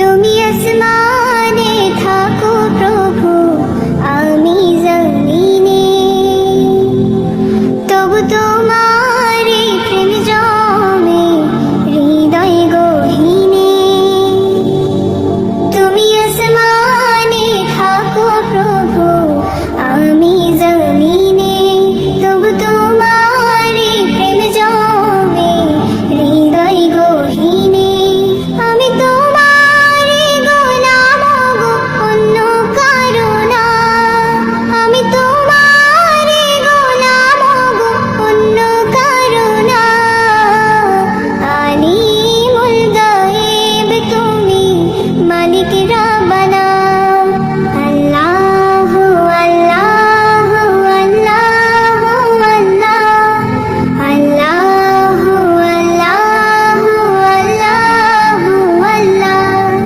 তুমি আসমানে থাকো প্রভু, আমি জমিনে, তবু তোমার এই প্রেম জমে হৃদয় গহীনে। তুমি আসমানে থাকো প্রভু, আমি জমিনে, তবু তোমার এই প্রেম জমে হৃদয় গহীনে। আমি তোমার গোলাম গো, অন্য কারো না। আমি তোমার গোলাম গো, অন্য কারো না। আলিমুল গায়েব তুমি, মালিক